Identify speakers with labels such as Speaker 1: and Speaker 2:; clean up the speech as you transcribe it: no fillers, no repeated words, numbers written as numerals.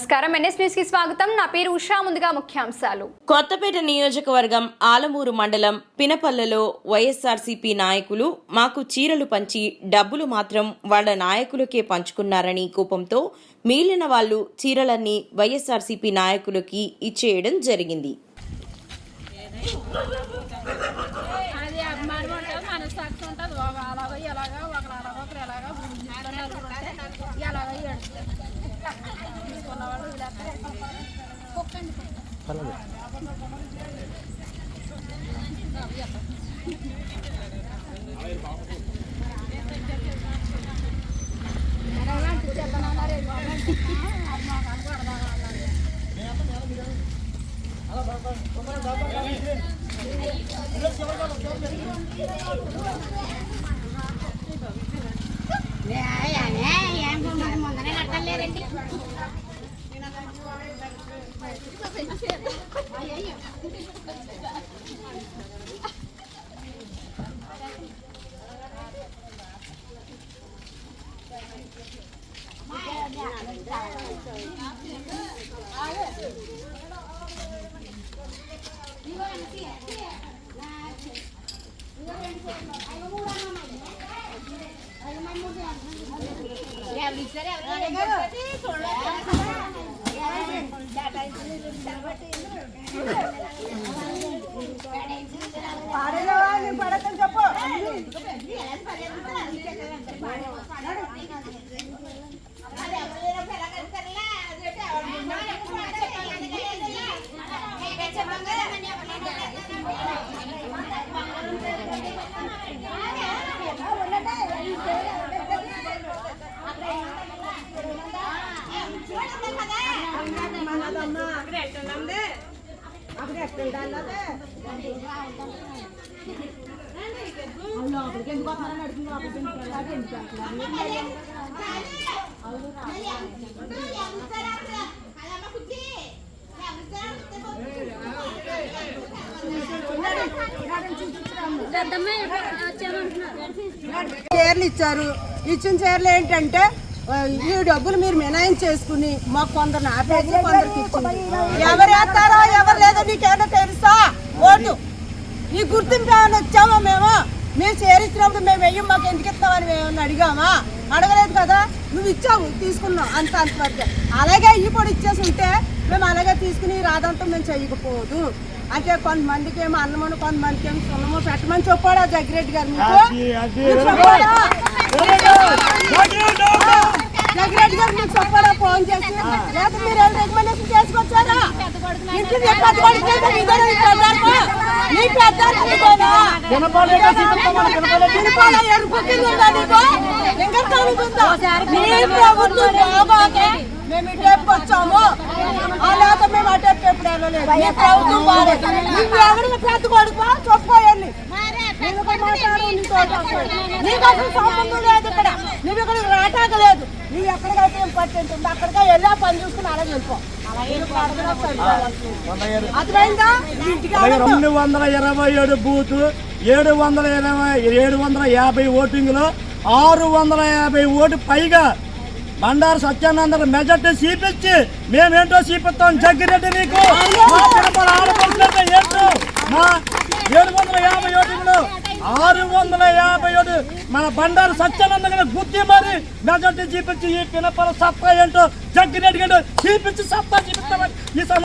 Speaker 1: నమస్కారం NS news కి స్వాగతం నా పేరు ఉషా ముందుగా ముఖ్యాంశాలు
Speaker 2: కొత్తపేట నియోజకవర్గం ఆలమూరు మండలం పినపల్లెలో వైఎస్ఆర్సీపీ నాయకులు మాకు చీరలు పంచి డబ్బులు మాత్రం వాళ్ళ నాయకులకే పంచుకున్నారని కోపంతో మిగిలిన వాళ్ళు చీరలన్నీ వైఎస్ఆర్సీపీ నాయకులకి ఇచ్చేయడం జరిగింది.
Speaker 3: చీరలు ఇచ్చారు. ఇచ్చిన చీరలు ఏంటంటే ఈ డబ్బులు మీరు మినాయించి చేసుకుని మాకు కొందరు ఆపేసి కొందరికి ఇచ్చింది. ఎవరు వేస్తారో ఎవరు లేదో నీకేమో తెలుసా? ఓటు ఈ గుర్తింపు ఏమైనా వచ్చామా? మేము చేరించినప్పుడు మేము వెయ్యం మాకు ఎందుకు ఇస్తామని మేము అడిగామా? అడగలేదు కదా. నువ్వు ఇచ్చావు, తీసుకున్నావు అంతవరకు. అలాగే ఈ పొడి ఇచ్చేసి ఉంటే మేము అలాగే తీసుకుని రాదంతా మేము చేయకపోదు. అంటే కొంతమందికి ఏమో అన్నమని, కొంతమందికి ఏమో సున్నమో పెట్టమని చెప్పాడా జగ్గిరెడ్డి గారు? జగ్గిరెడ్డి గారు మీకు చెప్పారా ఫోన్ చేసి? లేకపోతే మీరు రికమెండేషన్ చేసుకొచ్చారా? ఇంటి మేము ఇటేపు వచ్చాము, లేకపోతే మేము అటేపు ఎప్పుడు వెళ్ళలేదు. ఎవరైనా పెద్ద కొడుకు చెప్పుకోయండి. నీకు అసలు సంబంధం లేదు ఇక్కడ. నువ్వు ఇక్కడ రాటాక లేదు. నువ్వు ఎక్కడికైతే ఏం పట్టింటుంది అక్కడికే వెళ్ళా పని చూసుకుని అలాగే వెళ్ళిపో.
Speaker 4: 227 బూత్ 750 ఓటింగ్లో 650 ఓటు పైగా బండారు సత్యానంద మెజార్టీ చూపించి మేమేంటో చూపిస్తాం. జగ్గిరెడ్డి నీకు ఏంటో మా 750 ఓటింగ్లో 650 మన బండారు సత్యానంద గుర్తి మరి మెజార్టీ చూపించి ఈ పినపల సత్తా ఏంటో జగ్గిరెడ్డి గారు చూపించి సత్తా చూపిస్తామని ఈ